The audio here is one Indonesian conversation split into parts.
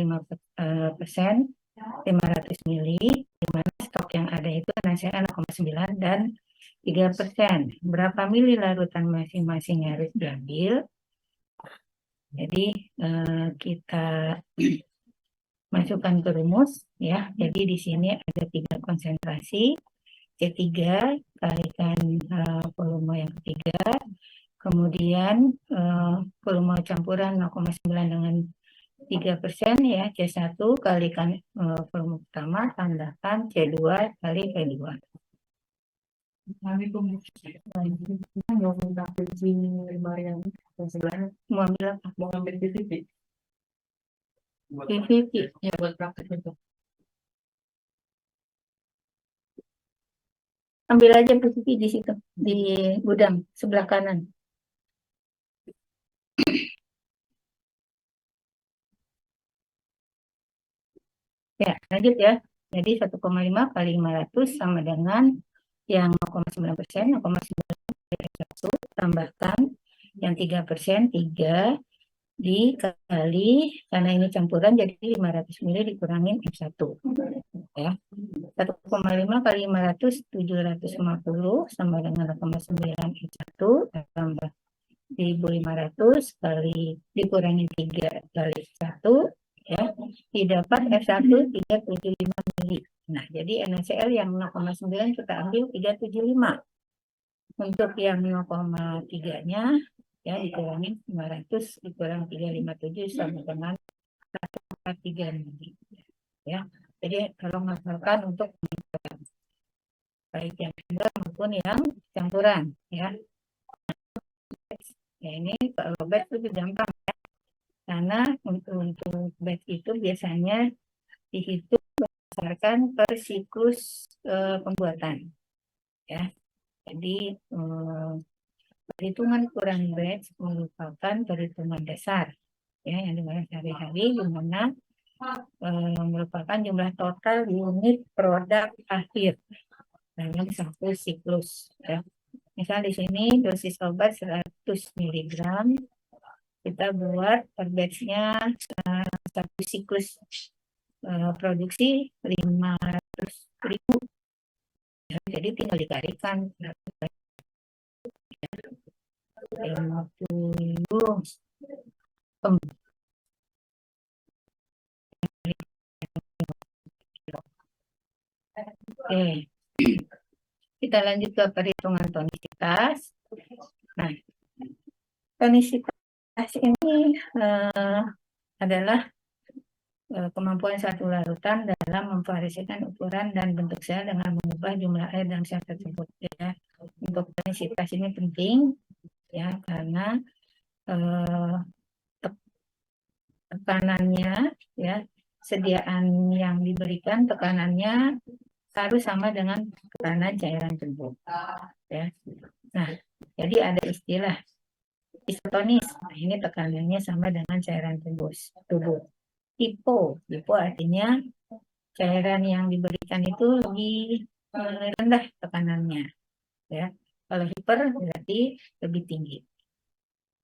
0,5%, 500 mili, di mana stok yang ada itu NaCl 0,9 dan 3%. Berapa mili larutan masing-masing harus diambil. Jadi kita masukkan ke rumus ya. Jadi di sini ada 3 konsentrasi. C3 kalikan volume yang ketiga, kemudian volume campuran 0,9 dengan 3% ya, C1 kalikan volume pertama, tambahkan C2 kali P2. Mau ambil apa? Mau ambil PVP. PVP. Ya, buat praktek itu. Ambil aja PVP di situ, di gudang sebelah kanan. Ya, lanjut ya. Jadi 1,5 kali 500 sama dengan yang 0,9%, 0,9 kali F1, tambahkan yang 3%, 3 dikali, karena ini campuran jadi 500 ml dikurangin F1. Ya. 1,5 kali 500, 750 sama dengan 0,9 F1 tambah 1.500 kali dikurangi 3 kali 1 ya, didapat F1 375 mili. Nah, jadi NaCl yang 0,9 kita ambil 375. Untuk yang 0,3-nya ya dikurangi 500 dikurangi 357 sama dengan 1,3 mili. Ya. Jadi kalau ngafalkan untuk baik yang tunggal maupun yang campuran ya. Ya ini kalau batch lebih gampang ya. Karena untuk batch itu biasanya dihitung berdasarkan per siklus pembuatan ya. Jadi perhitungan ukuran batch merupakan perhitungan dasar ya yang digunakan sehari-hari, di mana merupakan jumlah total unit produk akhir dalam satu siklus ya. Misal di sini dosis obat 100 mg, kita buat per batch-nya satu siklus produksi 500.000 ya, jadi tinggal dikalikan 50 Oke, kita lanjut ke perhitungan tonisitas. Nah, tonisitas ini adalah kemampuan satu larutan dalam memvariasikan ukuran dan bentuk sel dengan mengubah jumlah air dalam sel tersebut. Ya. Untuk tonisitas ini penting ya karena tekanannya ya, sediaan yang diberikan tekanannya harus sama dengan tekanan cairan tubuh ya. Nah, jadi ada istilah isotonis. Nah, ini tekanannya sama dengan cairan tubuh. Hipo artinya cairan yang diberikan itu lebih rendah tekanannya ya. Kalau hiper berarti lebih tinggi.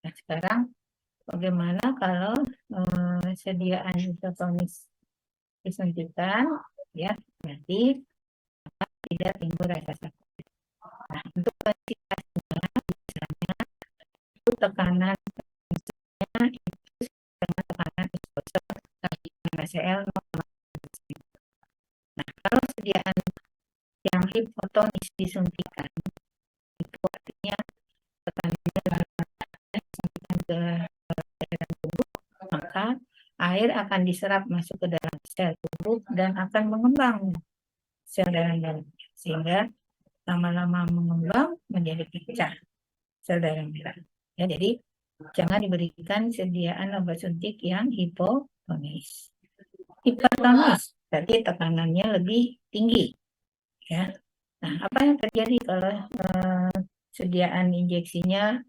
Nah, sekarang bagaimana kalau sediaan isotonis disuntikan ya, berarti tidak timbul rasa sakit. Nah, untuk kuantitasnya biasanya itu tekanan itu dengan tekanan exposure NaCl 0,5%. Nah, kalau sediaan yang hipotonis disuntikan itu artinya tekanannya disuntikan ke cairan tubuh, maka air akan diserap masuk ke dalam sel tubuh dan akan mengembang sel darah sehingga lama-lama mengembang menjadi pecah sel darah merah. Ya, jadi jangan diberikan sediaan obat suntik yang hipotonis. Hipertonis berarti tekanannya lebih tinggi. Ya. Nah, apa yang terjadi kalau sediaan injeksinya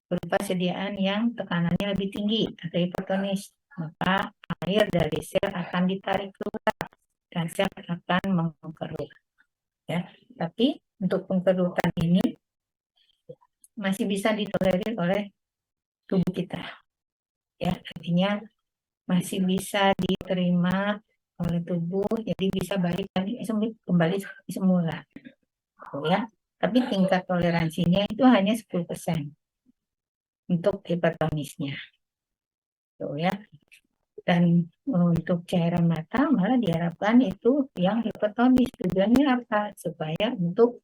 berupa sediaan yang tekanannya lebih tinggi atau hipertonis? Maka air dari sel akan ditarik keluar dan sel akan mengkerut. Ya, tapi untuk pengkerutan ini masih bisa ditolerir oleh tubuh kita. Ya, artinya masih bisa diterima oleh tubuh, jadi bisa balik lagi kembali seperti semula, ya. Tapi tingkat toleransinya itu hanya 10% untuk hipertonisnya, ya. Dan untuk cairan mata malah diharapkan itu yang hipertonis. Tujuannya apa? Supaya untuk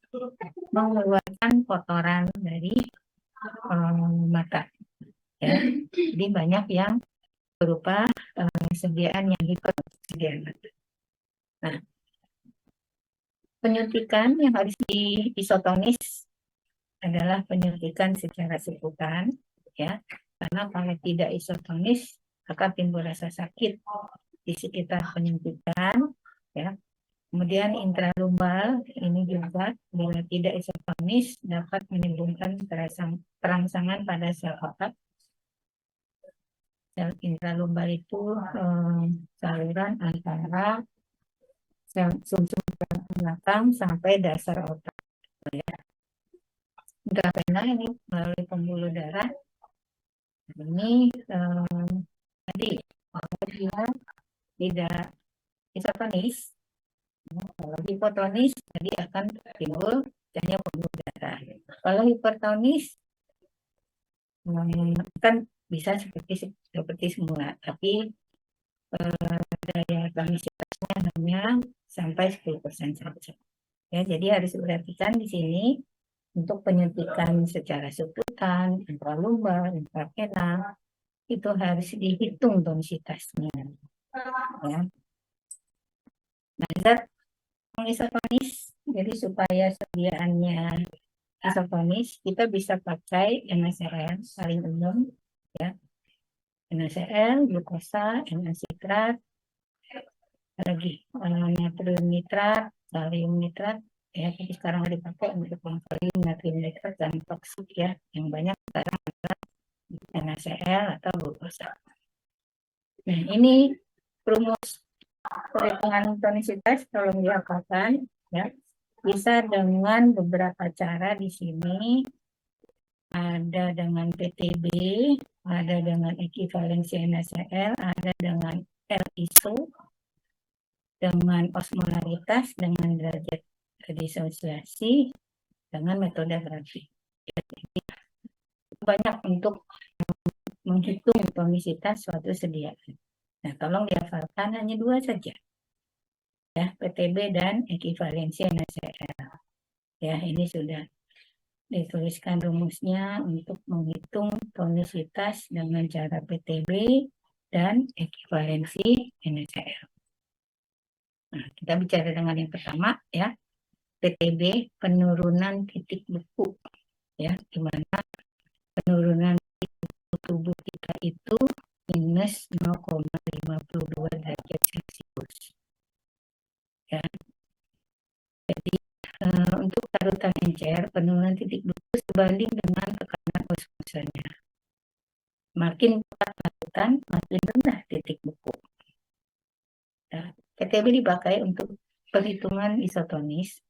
mengeluarkan kotoran dari mata, ya. Jadi banyak yang berupa sediaan yang hipersediaan mata. Nah, penyuntikan yang harus isotonis adalah penyuntikan secara seputan, ya. Karena kalau tidak isotonis akan timbul rasa sakit di sekitar penyuntikan, ya. Kemudian intralumbal ini juga bila tidak isotonis dapat menimbulkan perangsangan pada sel otak. Sel intralumbal itu saluran antara sel sumsum belakang sampai dasar otak, ya. Intravena ini melalui pembuluh darah. Ini tadi kalau dia tidak isotonis, kalau hipotonis tadi akan timbul hanya pembuluh darah. Kalau hipertonis kan bisa seperti semula, tapi daya tonisitasnya hanya sampai 10% saja. Ya, jadi harus diperhatikan di sini untuk penyuntikan secara sututan, intralumbal, intravena itu harus dihitung tonisitasnya. Ya. Nah, zat isotonis, jadi supaya sediaannya isotonis, kita bisa pakai NaCl paling umum, ya. NaCl, glukosa, N-acetrat, lagi natrium nitrat, kalium nitrat, ya. Tapi sekarang dipakai untuk kalium, natrium nitrat dan toksik, ya. Yang banyak sekarang adalah NaCl atau glukosa. Nah, ini rumus perhitungan tonisitas tolong dihafalkan, ya. Bisa dengan beberapa cara di sini. Ada dengan PTB, ada dengan ekivalensi NaCl, ada dengan L-iso, dengan osmolaritas, dengan derajat disosiasi, dengan metode grafik. Jadi, banyak untuk menghitung tonisitas suatu sediaan. Nah, tolong dihafalkan hanya dua saja, ya, PTB dan ekivalensi NaCl. Ya, ini sudah dituliskan rumusnya untuk menghitung tonisitas dengan cara PTB dan ekivalensi NaCl. Nah, kita bicara dengan yang pertama, ya, PTB, penurunan titik beku, ya, di mana penurunan tubuh kita itu minus 0,52 derajat Celcius. Ya. Jadi untuk larutan encer, penurunan titik beku sebanding dengan tekanan osmosanya. Makin kuat larutan, makin rendah titik beku. Nah, PTB dipakai untuk perhitungan isotonis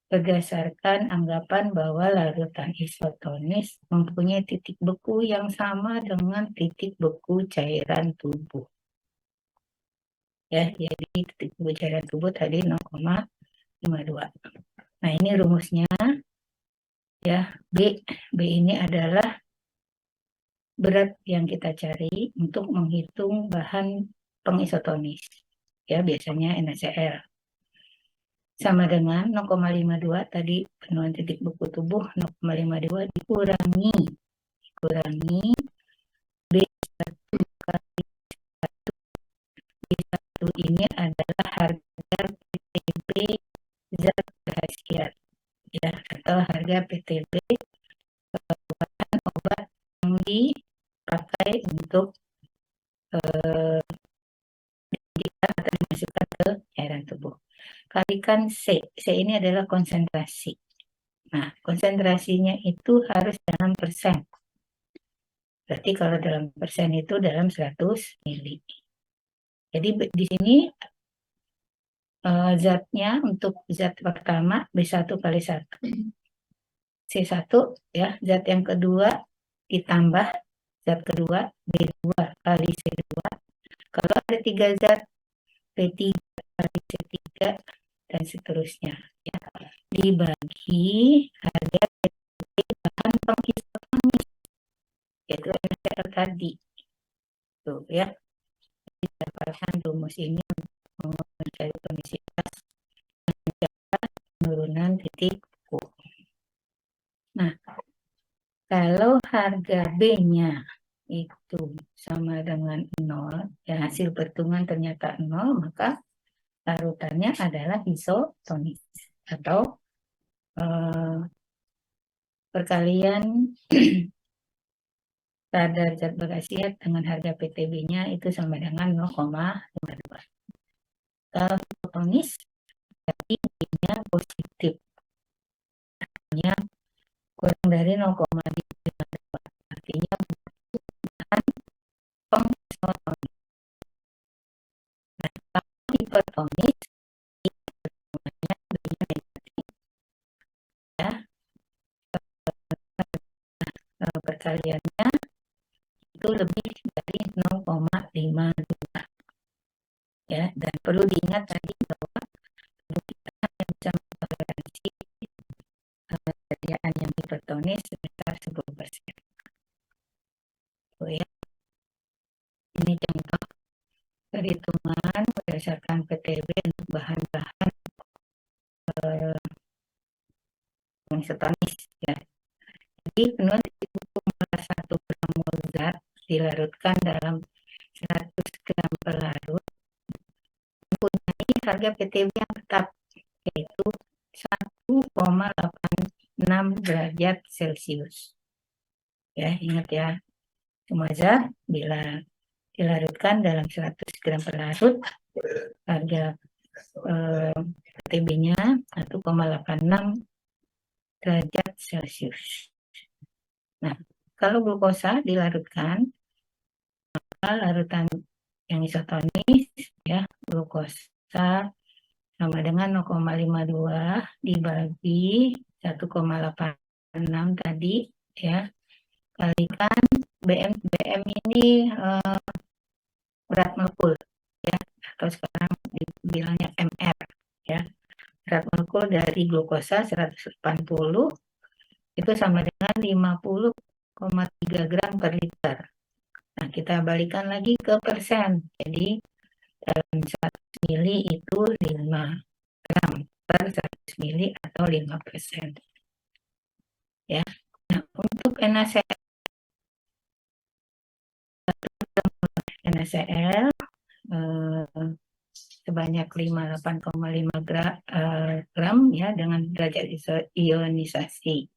berdasarkan anggapan bahwa larutan isotonis mempunyai titik beku yang sama dengan titik beku cairan tubuh. Ya, jadi titik beku cairan tubuh tadi 0,52. Nah, ini rumusnya, ya. B ini adalah berat yang kita cari untuk menghitung bahan pengisotonis. Ya, biasanya NaCl. Sama dengan 0,52 tadi penurunan titik beku tubuh 0,52 dikurangi B1 kali 1. B1 ini adalah harga PTB zat berkhasiat, ya, atau harga PTB bahan obat yang dipakai untuk atau dimasukkan ke cairan tubuh. Kalikan C. C ini adalah konsentrasi. Nah, konsentrasinya itu harus dalam persen. Berarti kalau dalam persen itu dalam 100 mili. Jadi di sini zatnya untuk zat pertama B1 kali 1. C1, ya, zat yang kedua ditambah zat kedua B2 kali C2 Kalau ada 3 zat, P3 kali C3 dan seterusnya. Ya. Dibagi harga bahan pengisotonis, yaitu NaCl tadi. Tuh ya, dapatkan rumus ini untuk mencari tonisitas penurunan titik U. Nah, kalau harga B-nya itu sama dengan 0, dan hasil perhitungan ternyata 0, maka larutannya adalah isotonis atau perkalian kadar zat berkhasiat dengan harga PTB-nya itu sama dengan 0,52. Kalau isotonis, berarti B-nya positif, artinya kurang dari 0,52, artinya bukan pengisotonis. Nah, kalau hipertonis, pertemuannya B-nya negatif, ya. Perkaliannya itu lebih dari 0,52, ya. Dan perlu diingat tadi bahwa tubuh kita hanya bisa mentoleransi kejadian yang hipertonis sebesar 10%. Oh ya, ini contoh perhitungan berdasarkan PTB untuk bahan-bahan isotonis, ya. Jadi penuh titik buku 1 gram mol zat dilarutkan dalam 100 gram per larut mempunyai harga PTB yang tetap, yaitu 1,86 derajat Celcius. Ya, ingat ya, semua zat bila dilarutkan dalam 100 gram per larut, harga PTB-nya 1,86 derajat Celcius. Nah, kalau glukosa dilarutkan, maka larutan yang isotonis, ya, glukosa sama dengan 0,52 dibagi 1,86 tadi, ya, kalikan BM ini berat molekul, ya, atau sekarang dibilangnya MR, ya. Berat molekul dari glukosa 180 itu sama dengan 50,3 gram per liter. Nah, kita balikan lagi ke persen. Jadi dalam 100 mili itu 5 gram per 100 mili atau 5%. Ya. Nah, untuk NaCl sebanyak 58,5 gram, ya, dengan derajat ionisasi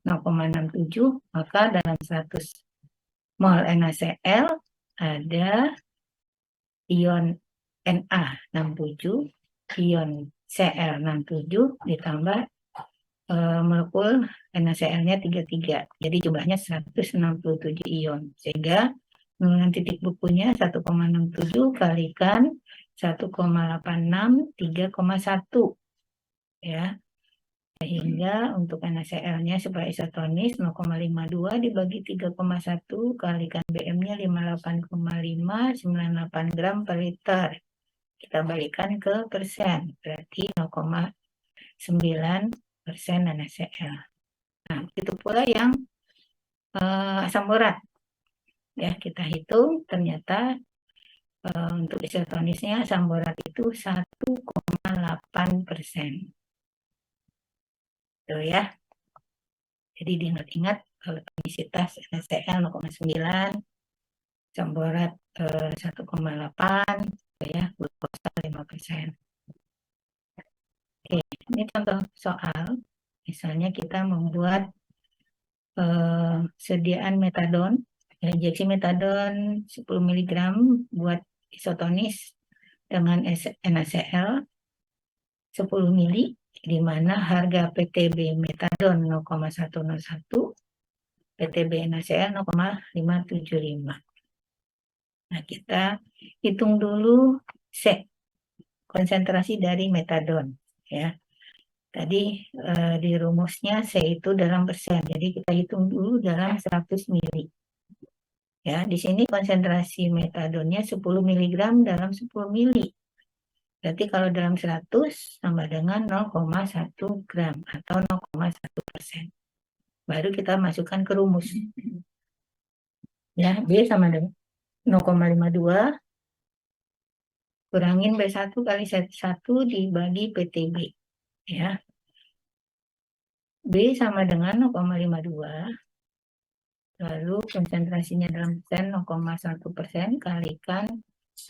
0,67, maka dalam 100 mol NaCl ada ion Na67, ion Cl67 ditambah molekul NaCl-nya 33. Jadi jumlahnya 167 ion. Sehingga dengan titik bukunya 1,67 kalikan 1,86 3,1, ya. Sehingga untuk NaCl-nya supaya isotonis 0,52 dibagi 3,1 kalikan BM-nya 58,5 98 gram per liter. Kita balikan ke persen, berarti 0,9% NaCl. Nah, itu pula yang asam borat. Ya, kita hitung ternyata untuk isotonisnya asam borat itu 1,8%. Tuh ya. Jadi diingat-ingat kalau tonisitas NaCl 0,9, asam borat 1,8, ya, glukosa 5%. Oke, ini contoh soal. Misalnya kita membuat sediaan metadon, injeksi metadon 10 mg buat isotonis dengan NaCl 10 mili, di mana harga PTB metadon 0,101, PTB NaCl 0,575. Nah, kita hitung dulu C, konsentrasi dari metadon, ya. Tadi di rumusnya C itu dalam persen, jadi kita hitung dulu dalam 100 mili. Ya, di sini konsentrasi metadonnya 10 mg dalam 10 mili. Berarti kalau dalam 100 sama dengan 0,1 gram atau 0,1%. Baru kita masukkan ke rumus. Ya, B sama dengan 0,52 kurangin B1 kali Z1 dibagi PTB. Ya. B sama dengan 0,52. Lalu konsentrasinya dalam persen 0,1% kalikan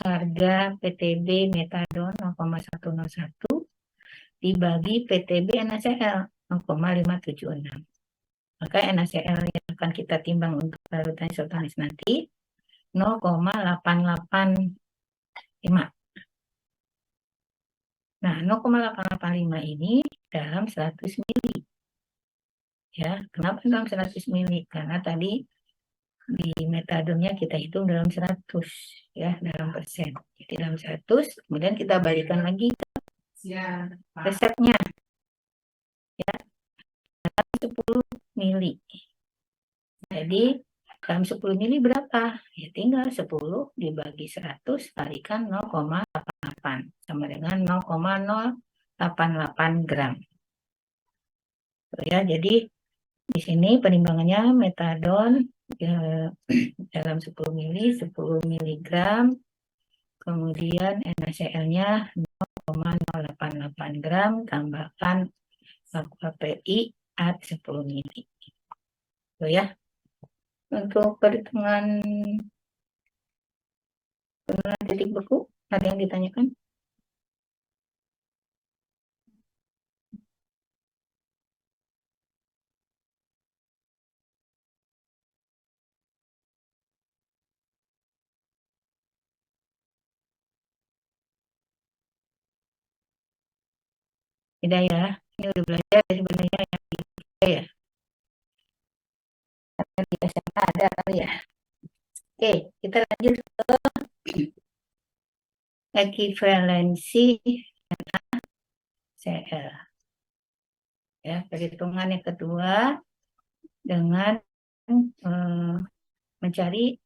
harga PTB metadon 0,101 dibagi PTB NaCl 0,576. Maka NaCl yang akan kita timbang untuk larutan isotonis nanti 0,885. Nah, 0,885 ini dalam 100 mili. Ya, kenapa dalam 100 mili? Karena tadi di metadonnya kita hitung dalam 100, ya, dalam persen. Jadi dalam 100, kemudian kita balikan lagi ke resepnya, ya, 10 mili. Jadi dalam 10 mili berapa? Ya tinggal 10 dibagi 100 kalikan 0,88 sama dengan 0,088 gram. Ya, jadi di sini perimbangannya metadon dalam 10 mili 10 miligram, kemudian NaCl-nya 0,088 gram tambahkan API at 10 mili. So, ya. Untuk perhitungan titik beku, ada yang ditanyakan? Tidak ya, ini udah belajar sebenarnya yang ya. Karena di SMA ada kali ya. Oke, kita lanjut ke ekivalensi NaCl. Ya, perhitungan yang kedua dengan mencari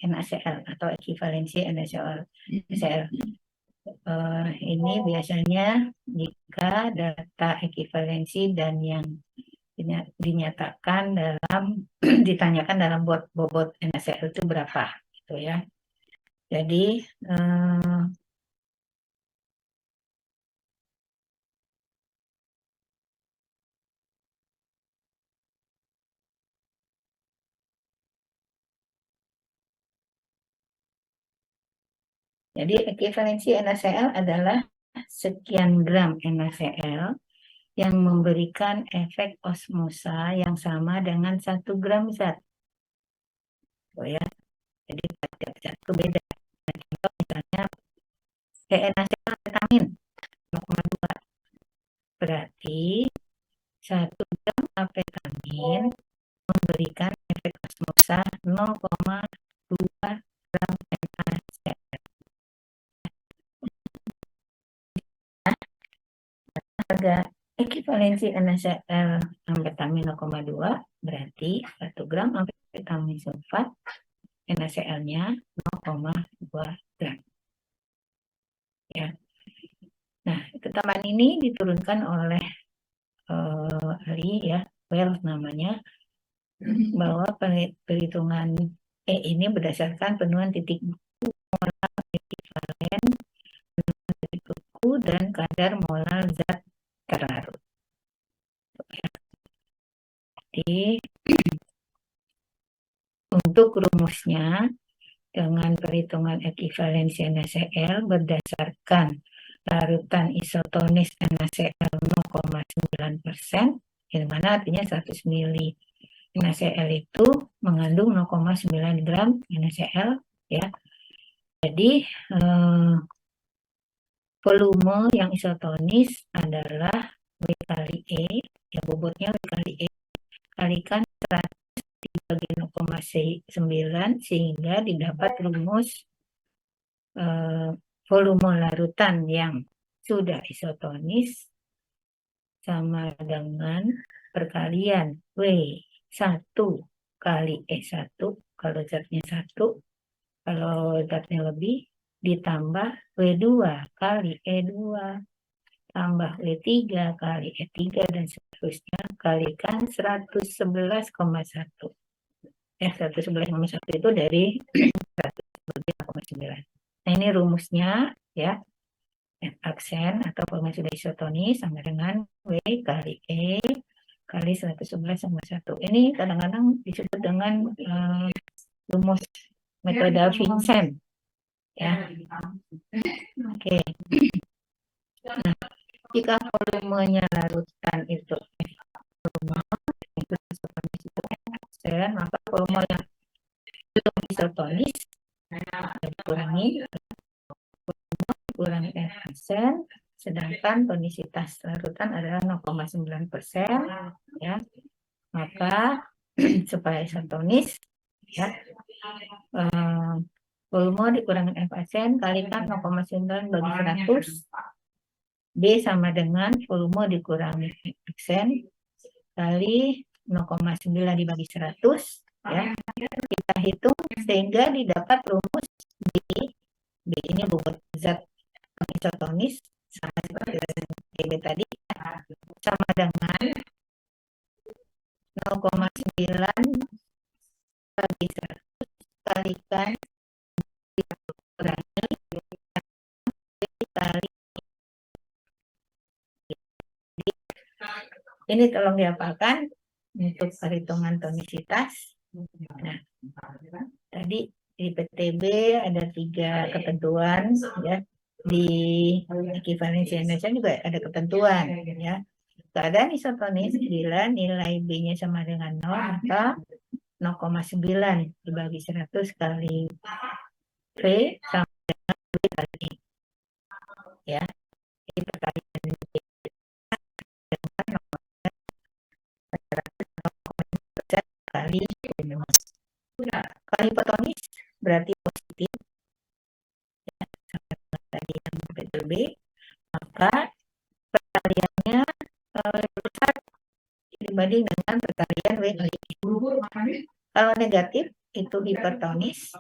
NaCl atau ekivalensi NaCl. Ini biasanya jika data ekivalensi dan yang dinyatakan dalam ditanyakan dalam bobot NaCl itu berapa, gitu ya. Jadi ekivalensi NaCl adalah sekian gram NaCl yang memberikan efek osmosa yang sama dengan 1 gram zat. Oh ya, jadi tiap zat itu beda. Contoh misalnya NaCl vitamin 0,2. Berarti 1 gram amfetamin memberikan efek osmosa 0,2 gram NaCl. Harga ekivalensi NaCl amfetamin 0,2 berarti 1 gram amfetamin sulfat NaCl-nya 0,2 gram. Ya. Nah, ketambahan ini diturunkan oleh ahli ya, Wells namanya, bahwa perhitungan ini berdasarkan penuhan titik molar ekivalen, titik beku, dan kadar molar zat terlarut. Jadi untuk rumusnya dengan perhitungan ekivalensi NaCl berdasarkan larutan isotonis NaCl 0,9%, yang mana artinya 100 mili NaCl itu mengandung 0,9 gram NaCl, ya. Jadi volume yang isotonis adalah W kali E, ya bobotnya W kali E, kalikan 100 dibagi 0,9 sehingga didapat rumus volume larutan yang sudah isotonis sama dengan perkalian W1 kali E1 kalau zatnya 1, kalau zatnya lebih ditambah W2 kali E2 tambah W3 kali E3 dan seterusnya kalikan 111,1. 111,1 itu dari 111,9. Nah, ini rumusnya ya. F aksen atau formula sudah isotonis sama dengan W kali E kali 111,1. Ini kadang-kadang disebut dengan rumus metode Vincent. Ya. Oke. Nah, jika volumenya larutan itu volume itu isotonis itu aksen, maka volume yang belum isotonis dikurangi aksen, sedangkan tonisitas larutan adalah 0,9%, ya. Maka supaya isotonis, ya, volume dikurangi F aksen kalikan 0,9 bagi 100, B sama dengan volume dikurangi F aksen kali 0,9 dibagi 100, ya. Kita hitung sehingga didapat rumus B ini bobot zat isotonis sama seperti TB tadi, sama dengan 0,9 bagi 100 kalikan kurangi kali. Ini tolong dihafalkan untuk perhitungan tonisitas. Nah, tadi di PTB ada 3 ketentuan, ya. Di ekivalensi Indonesia juga ada ketentuan, ya. Keadaan isotonis bila nilai B-nya sama dengan 0, maka 0,9 dibagi 100 kali V sama dengan V kali E. Ya, ini perkalian kali minus. Nah, kalau hipotonis berarti positif, ya, sama dengan tadi yang PTB, maka perkaliannya besar dibanding dengan perkalian W kali E. Kalau negatif itu hipertonis,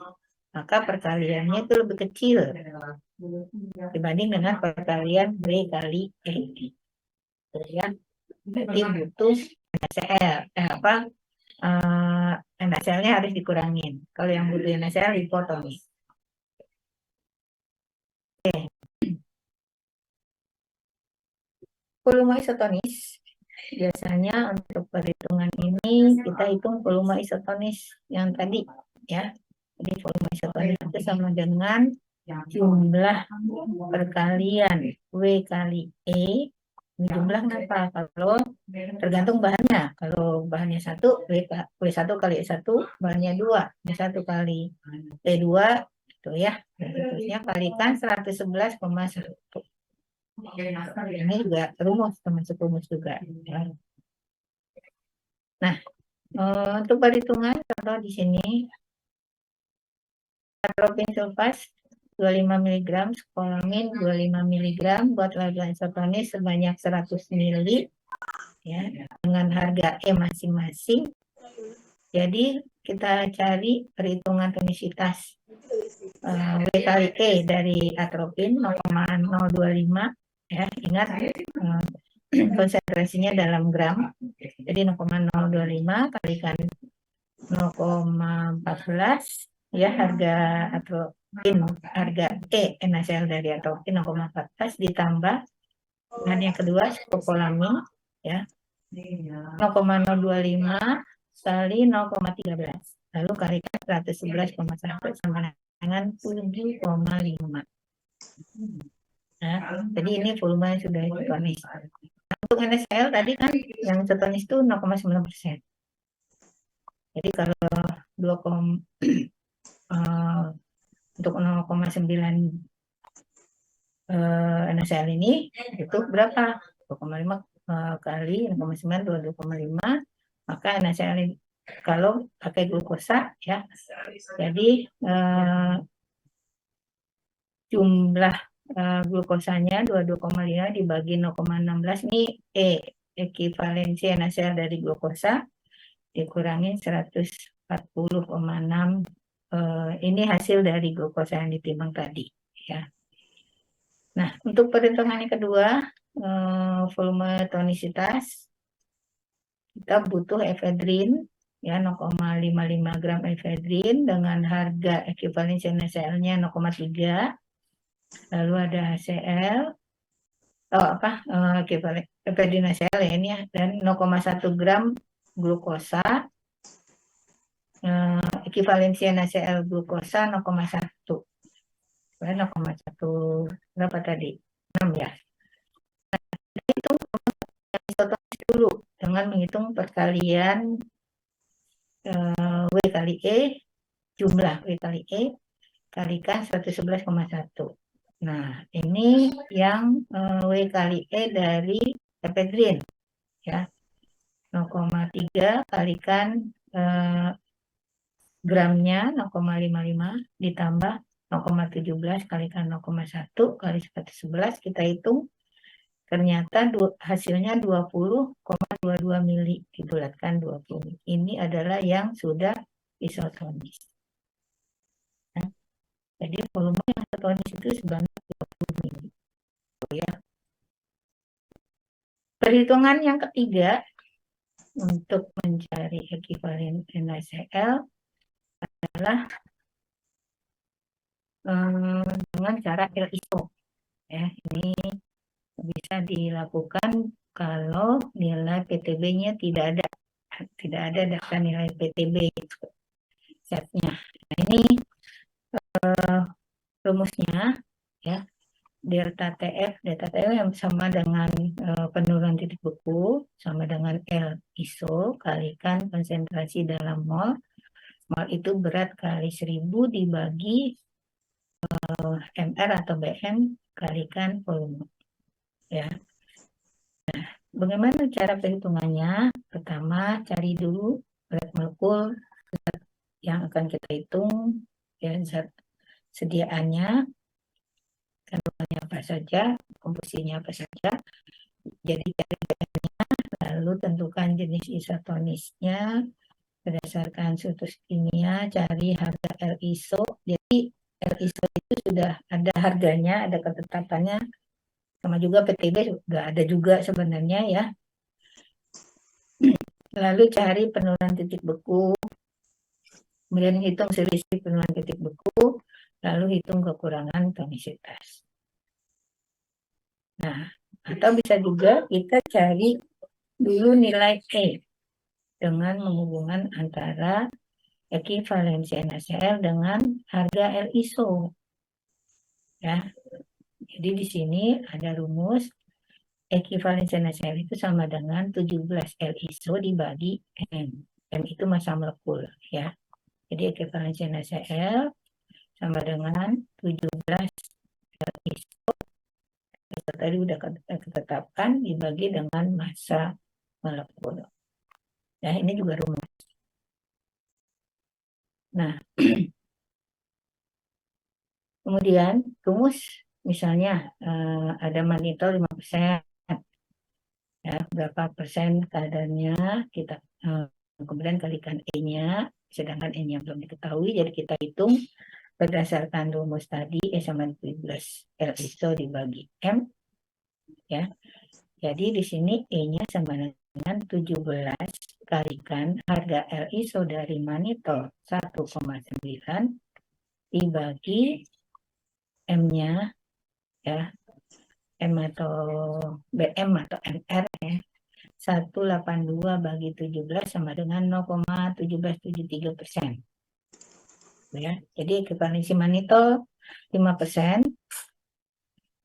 maka perkaliannya itu lebih kecil dibanding dengan perkalian W kali E. Ya, berarti butuh NaCl. NaCl-nya harus dikurangin. Kalau yang butuh NaCl hipotonis. Oke. Volume isotonis. Biasanya untuk perhitungan ini kita hitung volume isotonis yang tadi, ya. Jadi volume isotonis itu sama dengan jumlah perkalian W kali E. Jumlah kenapa? Kalau tergantung bahannya. Kalau bahannya 1, W1 kali E1, bahannya 2, W1 kali E2, itu ya. Terusnya kalikan 111,1. Ini juga rumus, termasuk rumus juga. Ya. Nah, untuk perhitungan contoh di sini atropin sulfas 25 mg, skolamin 25 mg buat larutan isotonis sebanyak 100 ml, ya, dengan harga E masing-masing. Jadi kita cari perhitungan tonisitas W kali E dari atropin 0,025, ya. Ingat konsentrasinya dalam gram. Jadi 0,025 kalikan 0,14, ya, harga atropin, harga E NaCl dari atropin 0,14 ditambah dengan yang kedua skopolamin, ya, 0,025 kali 0,13, lalu kalikan 111,1 sama dengan 7,5. Nah, jadi ini volume yang sudah isotonis. Untuk NaCl tadi kan yang isotonis itu 0,9%. Jadi kalau 2, untuk 0,9 NaCl ini itu berapa? 2,5 kali 0,9 2,5, maka NaCl kalau pakai glukosa, ya, jadi jumlah glukosanya 22,5 dibagi 0,16 ini ekivalensi NaCl dari glukosa dikurangi 100 40,6. Ini hasil dari glukosa yang ditimbang tadi, ya. Nah, untuk perhitungan yang kedua, volume tonisitas, kita butuh efedrin, ya, 0,55 gram efedrin dengan harga ekuivalensi NaCl-nya 0,3. Lalu ada HCl, efedrin NaCl ya ini ya, dan 0,1 gram glukosa, ekivalensi NaCl glukosa 0,1. 0,1 berapa tadi? 6 ya. Itu isotonis dulu dengan menghitung perkalian W kali E, jumlah W kali E kalikan 111,1. Nah, ini yang W kali E dari efedrin, ya. 0,3 kalikan gramnya 0,55 ditambah 0,17 kalikan 0,1 kali 111, kita hitung ternyata hasilnya 20,22 mili dibulatkan 20 mili. Ini adalah yang sudah isotonis. Nah, jadi volume yang isotonis itu sebanyak 20 mili. Ya. Perhitungan yang ketiga untuk mencari ekivalen NaCl adalah dengan cara LISO. Ya, ini bisa dilakukan kalau nilai PTB-nya tidak ada daftar nilai PTB setnya. Nah, ini rumusnya, ya, delta TF yang sama dengan penurunan titik beku sama dengan L ISO kalikan konsentrasi dalam mol. Mol itu berat kali 1000 dibagi MR atau BM kalikan volume. Ya. Nah, bagaimana cara perhitungannya? Pertama, cari dulu berat molekul yang akan kita hitung, ya, zat sediaannya, kandungannya apa saja, komposisinya apa saja. Jadi cari BM-nya, lalu tentukan jenis isotonisnya berdasarkan sutus kimia, cari harga L-ISO. Jadi L-ISO itu sudah ada harganya, ada ketetapannya, sama juga PTB sudah ada juga sebenarnya, ya. Lalu cari penurunan titik beku, kemudian hitung selisih penurunan titik beku, lalu hitung kekurangan tonisitas. Nah, atau bisa juga kita cari dulu nilai E dengan menghubungkan antara ekivalensi NaCl dengan harga L-ISO. Ya. Jadi di sini ada rumus ekivalensi NaCl itu sama dengan 17 L-ISO dibagi M. M itu massa molekul, ya. Jadi ekivalensi NaCl sama dengan 17 L-ISO. Tadi udah ditetapkan dibagi dengan massa molekul. Nah, ini juga rumus. Nah, kemudian rumus misalnya ada mannitol 5%. Ya, berapa persen kadarnya kita kemudian kalikan E-nya, sedangkan E-nya belum diketahui, jadi kita hitung berdasarkan rumus tadi E sama 17 L-ISO dibagi M, ya. Jadi di sini E-nya sama dengan 17 kalikan harga L-ISO dari mannitol 1,9 dibagi M-nya, ya, M atau BM atau MR, ya. 182 bagi 17 sama dengan 0,1773%. Ya, jadi ekivalensi mannitol 5%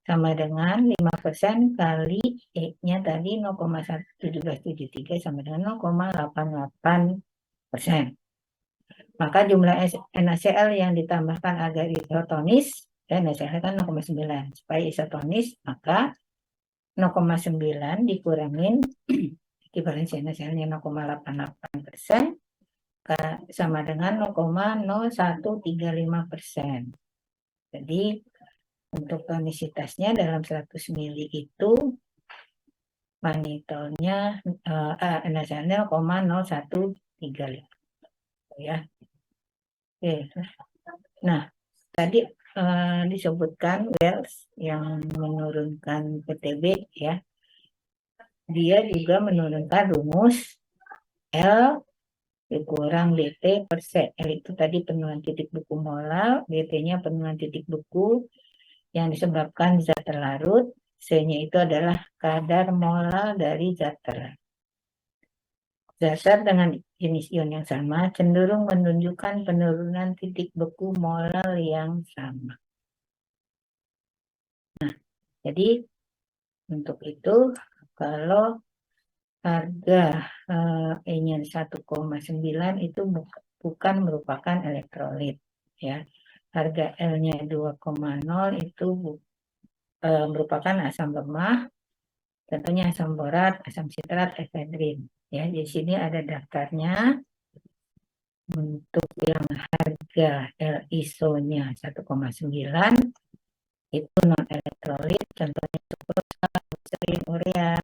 sama dengan 5% kali E-nya tadi 0,1773 sama dengan 0,88%. Maka jumlah NaCl yang ditambahkan agar isotonis, NaCl kan 0,9, supaya isotonis, maka 0,9 dikurangin ekivalensi NaCl-nya 0,88% sama dengan 0,0135%. Jadi untuk tonisitasnya dalam 100 mili itu mannitolnya NaCl-nya 0,0135. ya. Oke. Nah, tadi disebutkan Wells yang menurunkan PTB ya. Dia juga menurunkan rumus L dikurang DT per C. L itu tadi penurunan titik beku molal, DT-nya penurunan titik beku yang disebabkan zat terlarut, C-nya itu adalah kadar molal dari zat terlarut. Zat dengan jenis ion yang sama cenderung menunjukkan penurunan titik beku molal yang sama. Nah, jadi untuk itu kalau harga E-nya 1,9 itu bukan merupakan elektrolit ya. Harga L-nya 2,0 itu merupakan asam lemah, tentunya asam borat, asam sitrat, efedrin. Ya, di sini ada daftarnya. Untuk yang harga L ISO-nya 1,9 itu non elektrolit, contohnya sukrosa, glycerin, urea.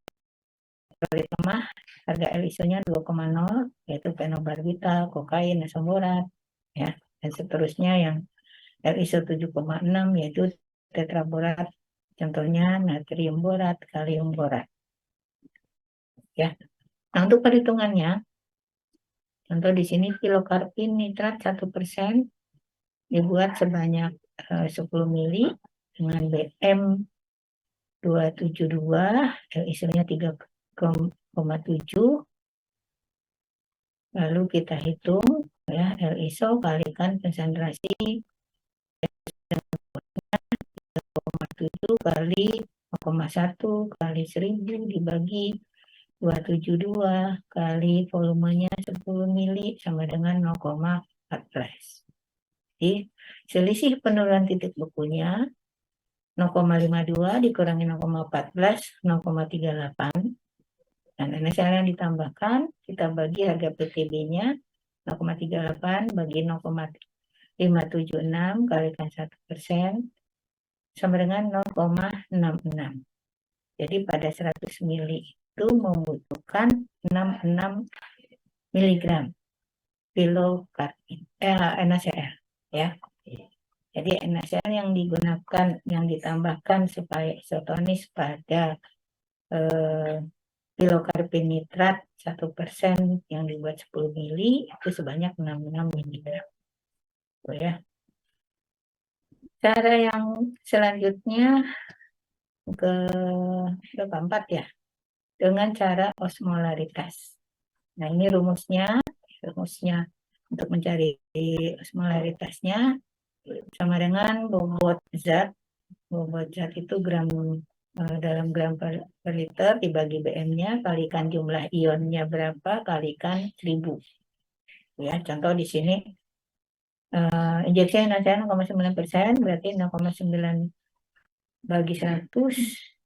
Elektrolit lemah harga L ISO-nya 2,0 yaitu fenobarbital, kokain, asam borat ya, dan seterusnya. Yang L ISO 7,6 yaitu tetraborat, contohnya natrium borat, kalium borat ya. Nah, untuk perhitungannya, contoh di sini pilokarpin nitrat 1% dibuat sebanyak 10 mili dengan BM 272, L ISO-nya 3,7. Lalu kita hitung ya, L ISO kalikan konsentrasi 0,7 kali 0,1 kali 1000 dibagi 272 kali volumenya 10 mili sama dengan 0,14. Jadi selisih penurunan titik bekunya 0,52 dikurangi 0,14, 0,38. Dan NaCl yang ditambahkan, kita bagi harga PTB-nya 0,38 bagi 0,576 kalikan 1% sama dengan 0,66. Jadi pada 100 mili itu membutuhkan 66 mg pilokarpin NaCl ya. Jadi NaCl yang digunakan, yang ditambahkan supaya isotonis pada pilokarpin nitrat 1% yang dibuat 10 mili itu sebanyak 66 mg. Oh ya. Cara yang selanjutnya keempat ya, dengan cara osmolaritas. Nah, ini rumusnya untuk mencari osmolaritasnya sama dengan bobot zat. Bobot zat itu gram dalam gram per liter dibagi BM-nya kalikan jumlah ionnya berapa kalikan 1000. Ya, contoh di sini injeksi NaCl 0,9% berarti 0,9 bagi 100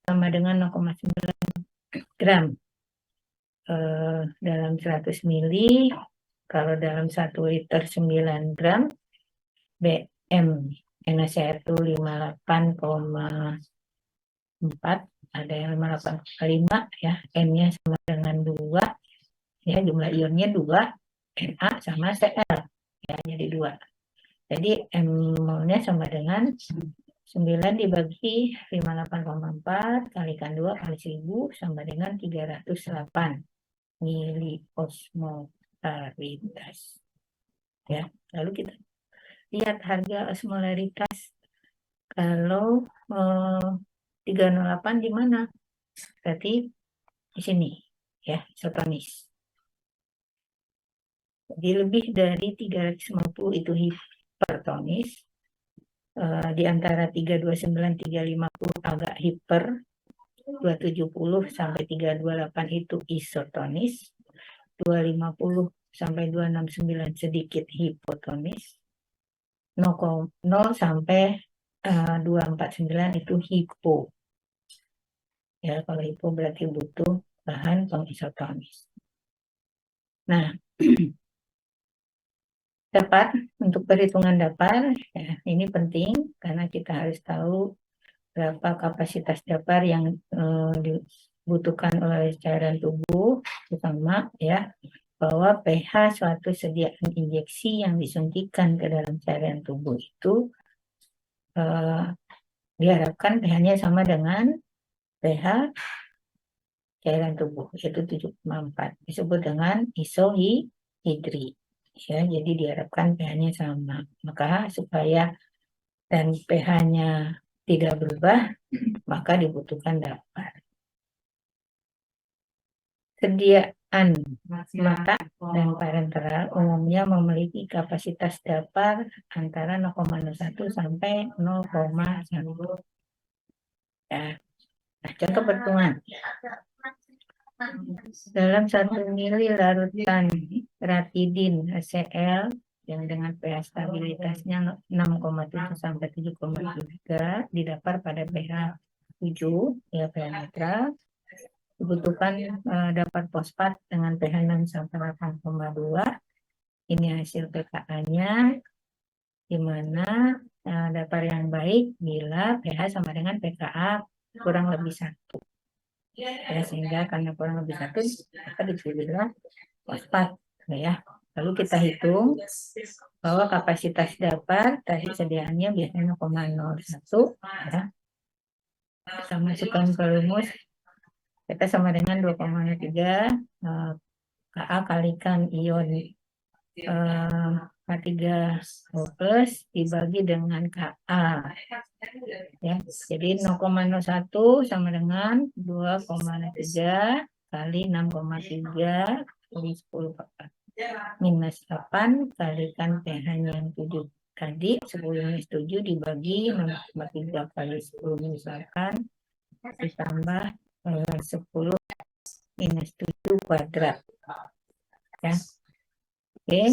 sama dengan 0,9 gram dalam 100 mili. Kalau dalam 1 liter 9 gram, BM NaCl itu 58,4, ada yang 58,5 ya, N-nya sama dengan 2 ya, jumlah ionnya 2, Na sama Cl ya, jadi 2. Jadi M-nya sama dengan 9 dibagi 58,4 kalikan 2 kali 1000 sama dengan 308 mili osmolaritas. Ya, lalu kita lihat harga osmolaritas kalau 308 di mana? Berarti di sini ya, isotonis. Jadi lebih dari 350 itu hipertonis. Di antara 329 350 agak hiper, 270 sampai 328 itu isotonis, 250 sampai 269 sedikit hipotonis, 0 sampai 249 itu hipo. Ya, kalau hipo berarti butuh bahan pengisotonis. Nah, dapat untuk perhitungan dapar ya, ini penting karena kita harus tahu berapa kapasitas dapar yang dibutuhkan oleh cairan tubuh, terutama ya. bahwa pH suatu sediaan injeksi yang disuntikan ke dalam cairan tubuh itu diharapkan pH-nya sama dengan pH cairan tubuh, yaitu 7,4. Disebut dengan isohidri. Ya, jadi diharapkan pH-nya sama. Maka supaya dan pH-nya tidak berubah, maka dibutuhkan dapar. Sediaan mata dan parenteral umumnya memiliki kapasitas dapar antara 0,01 sampai 0,1. Ya. Nah, contoh perhitungan. Dalam 1 mili larutan ratidin HCl yang dengan pH stabilitasnya 6,7 sampai 7,3 didapar pada pH 7, ya pH netral. Dibutuhkan dapar fosfat dengan pH 6 sampai 8,2. Ini hasil pKa-nya, di mana dapar yang baik bila pH sama dengan pKa kurang lebih 1. Ya, sehingga karena kurang lebih 1, maka dipilihlah fosfat. Ya. Lalu kita hitung bahwa kapasitas dapar tadi sediaannya biasanya 0,01. Ya. Kita masukkan ke rumus. Kita sama dengan 2,3 Ka kalikan ion K3O plus dibagi dengan Ka. Ya, jadi 0,01 sama dengan 2,3 kali 6,3 kali 10 minus 8 kalikan pH-nya yang 7 tadi 10 minus 7 dibagi 6,3 kali 10 minus 8 ditambah 10 minus 7 kuadrat. Ya. Oke,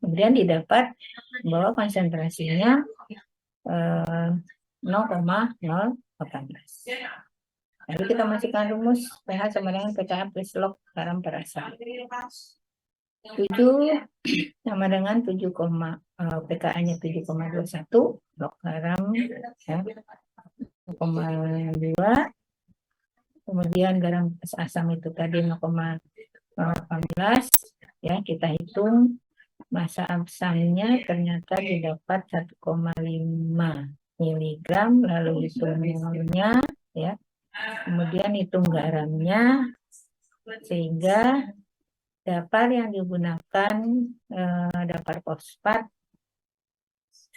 kemudian didapat bahwa konsentrasinya 0,018. Lalu kita masukkan rumus pH sama dengan pKa plus log garam per asam. 7 sama dengan 7, pKa-nya 7,21, log garam ya, 0,2. Kemudian garam asam itu tadi 0,18. Ya, kita hitung massa asamnya ternyata didapat 1,5 mg, lalu hitung molnya ya. Kemudian hitung garamnya, sehingga dapar yang digunakan dapar fosfat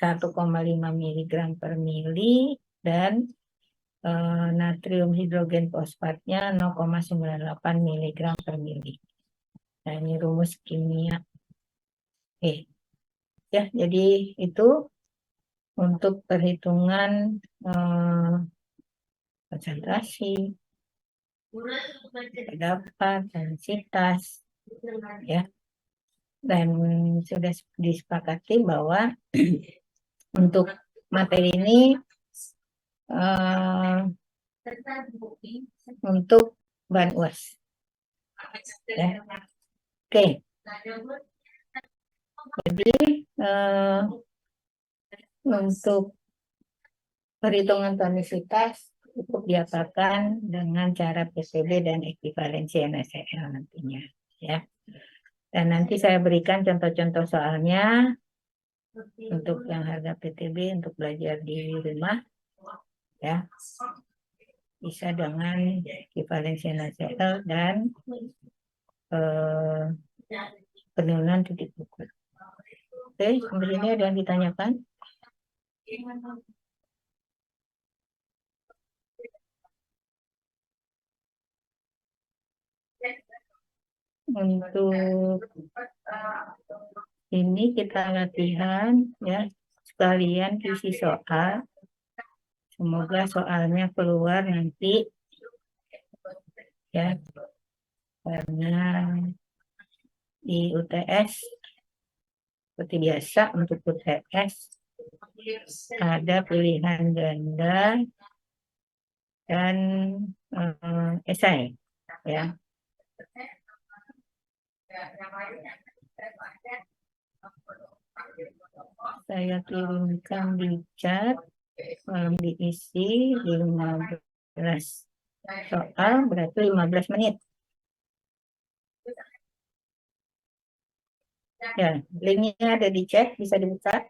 1,5 mg per mili dan natrium hidrogen fosfatnya 0,98 mg per mili. Nah, ini rumus kimia. Oke. Ya, jadi itu untuk perhitungan konsentrasi, dapar, densitas, ya. Dan sudah disepakati bahwa untuk materi ini untuk bahan UAS. Ya. Oke. Jadi untuk perhitungan tonisitas cukup diapakan dengan cara PCB dan ekivalensi NaCl nantinya, ya. Dan nanti saya berikan contoh-contoh soalnya untuk yang harga PTB untuk belajar di rumah, ya. Bisa dengan ekivalensi NaCl dan penurunan titik ukur. Oke, sampai sini ada yang ditanyakan? Untuk ini kita latihan ya, sekalian isi soal. Semoga soalnya keluar nanti ya, karena di UTS seperti biasa untuk UTS ada pilihan ganda dan esai ya. Saya kirimkan di chat, diisi 15 soal berarti 15 menit. Ya, linknya ada di chat, bisa dibuka.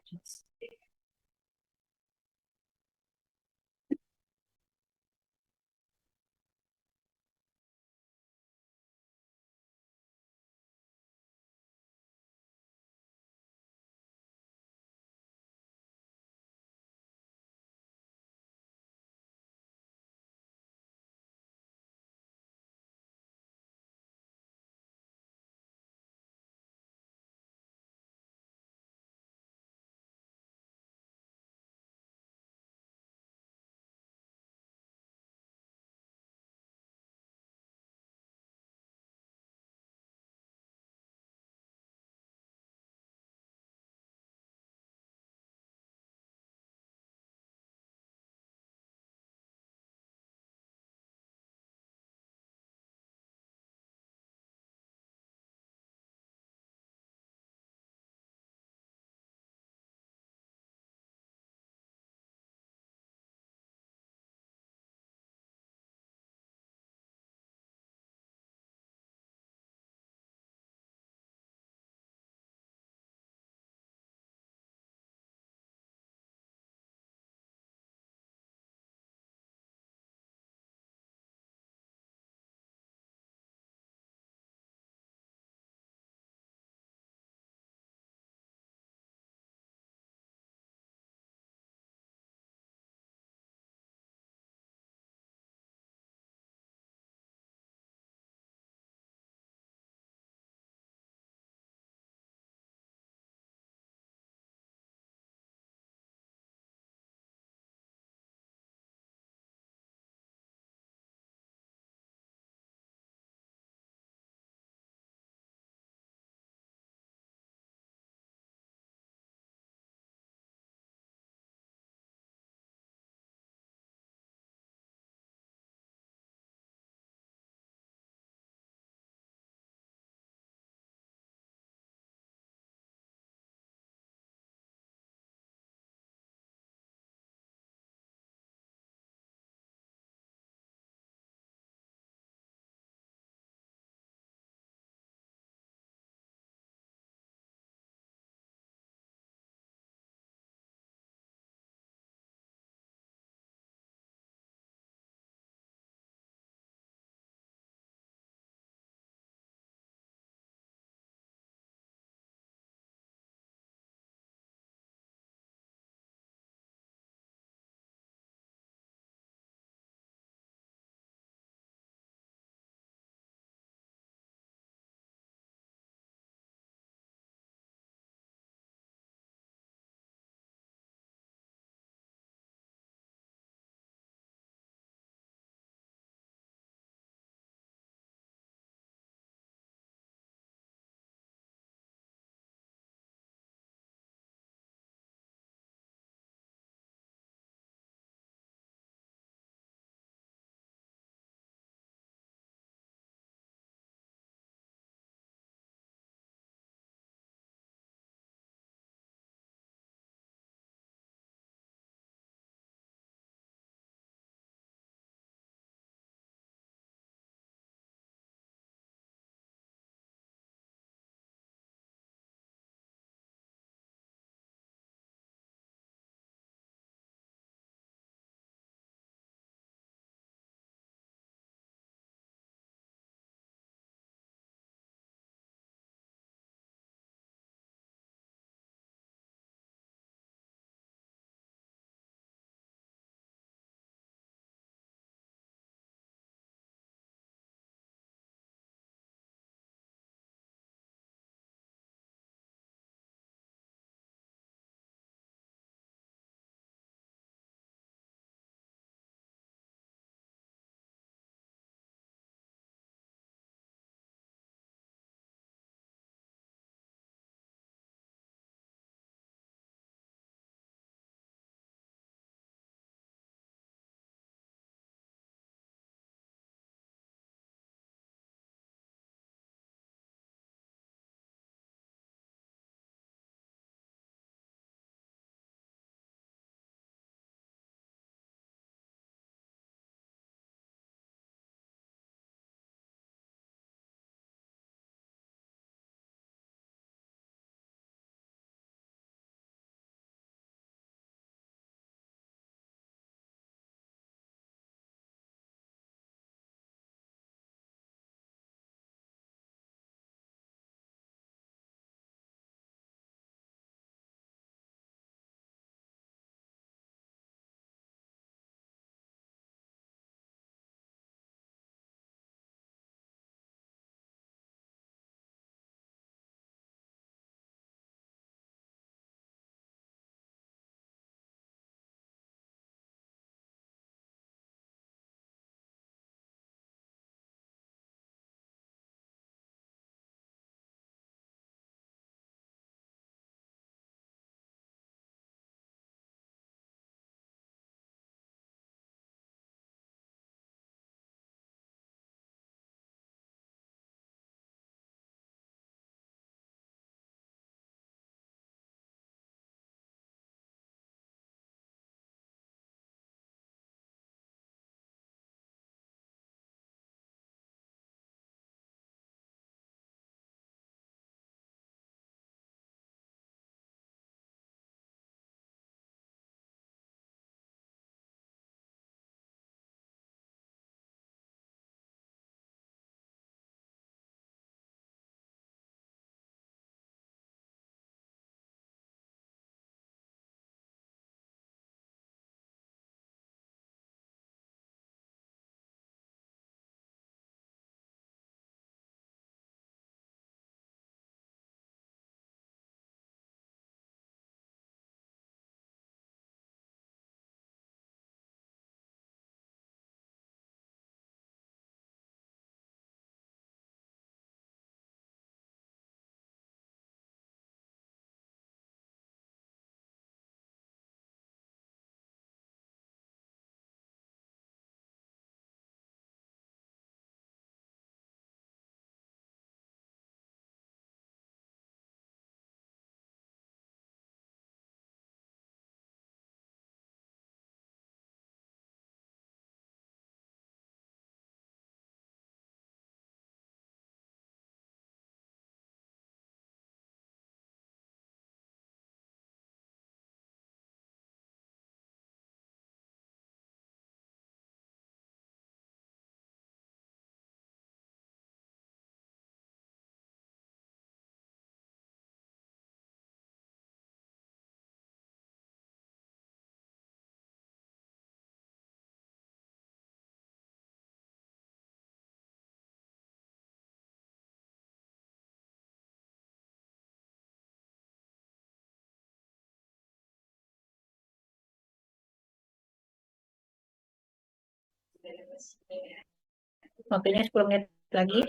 Waktunya 10 menit lagi.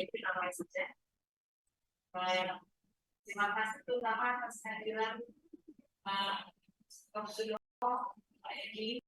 Terima kasih terutama atas kehadiran Pak Edi